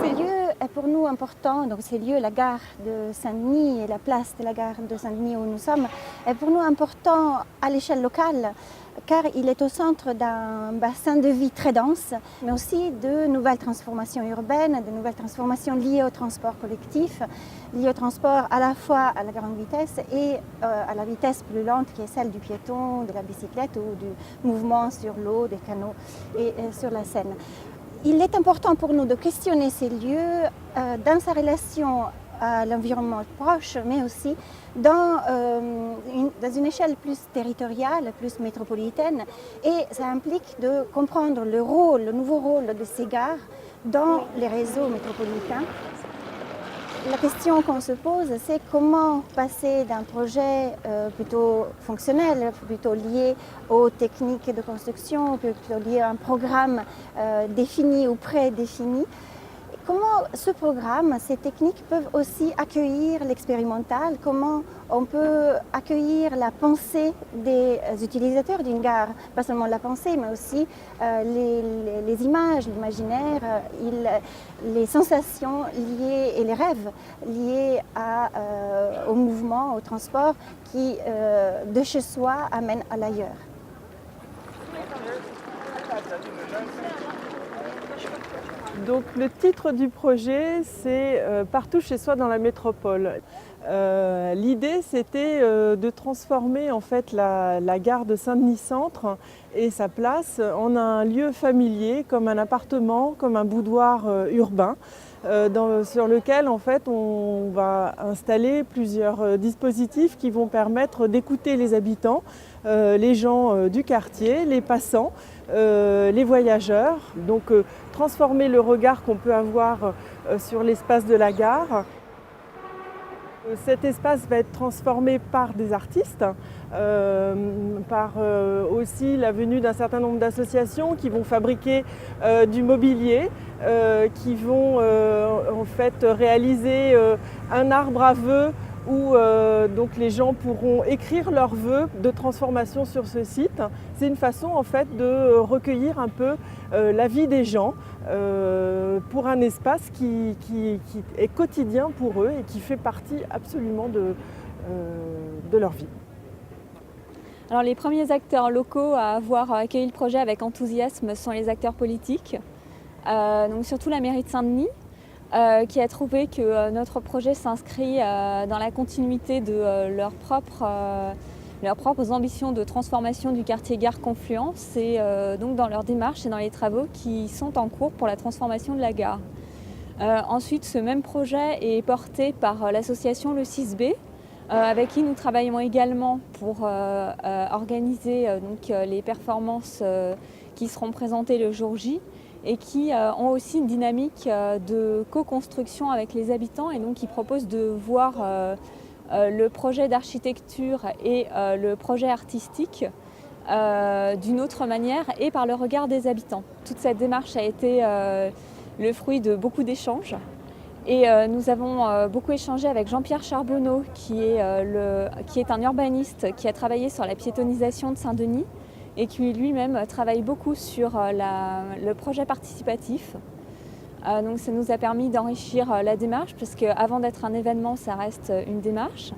Ces lieux est pour nous important, donc ces lieux, la gare de Saint-Denis et la place de la gare de Saint-Denis où nous sommes, est pour nous important à l'échelle locale, car il est au centre d'un bassin de vie très dense, mais aussi de nouvelles transformations urbaines, de nouvelles transformations liées au transport collectif, liées au transport à la fois à la grande vitesse et à la vitesse plus lente qui est celle du piéton, de la bicyclette ou du mouvement sur l'eau, des canaux et sur la Seine. Il est important pour nous de questionner ces lieux dans sa relation à l'environnement proche, mais aussi dans une échelle plus territoriale, plus métropolitaine. Et ça implique de comprendre le nouveau rôle de ces gares dans les réseaux métropolitains. La question qu'on se pose, c'est comment passer d'un projet plutôt fonctionnel, plutôt lié aux techniques de construction, plutôt lié à un programme défini ou prédéfini. Comment ce programme, ces techniques peuvent aussi accueillir l'expérimental, comment on peut accueillir la pensée des utilisateurs d'une gare, pas seulement la pensée, mais aussi les images, l'imaginaire, les sensations liées et les rêves liés au mouvement, au transport qui, de chez soi, amène à l'ailleurs. Donc le titre du projet, c'est Partout chez soi dans la métropole. L'idée, c'était de transformer en fait la gare de Saint-Denis Centre et sa place en un lieu familier, comme un appartement, comme un boudoir urbain, sur lequel en fait on va installer plusieurs dispositifs qui vont permettre d'écouter les habitants, les gens du quartier, les passants, les voyageurs. Donc transformer le regard qu'on peut avoir sur l'espace de la gare. Cet espace va être transformé par des artistes, par aussi la venue d'un certain nombre d'associations qui vont fabriquer du mobilier, qui vont en fait réaliser un arbre à vœux où donc les gens pourront écrire leurs vœux de transformation sur ce site. C'est une façon en fait de recueillir un peu la vie des gens pour un espace qui est quotidien pour eux et qui fait partie absolument de leur vie. Alors, les premiers acteurs locaux à avoir accueilli le projet avec enthousiasme sont les acteurs politiques, donc surtout la mairie de Saint-Denis, qui a trouvé que notre projet s'inscrit dans la continuité de leurs propres ambitions de transformation du quartier Gare Confluence et donc dans leur démarche et dans les travaux qui sont en cours pour la transformation de la gare. Ensuite, ce même projet est porté par l'association Le 6B, avec qui nous travaillons également pour organiser les performances qui seront présentées le jour J et qui ont aussi une dynamique de co-construction avec les habitants et donc qui proposent de voir le projet d'architecture et le projet artistique d'une autre manière et par le regard des habitants. Toute cette démarche a été le fruit de beaucoup d'échanges et nous avons beaucoup échangé avec Jean-Pierre Charbonneau qui est un urbaniste qui a travaillé sur la piétonisation de Saint-Denis et qui lui-même travaille beaucoup sur le projet participatif. Donc ça nous a permis d'enrichir la démarche parce qu'avant d'être un événement, ça reste une démarche.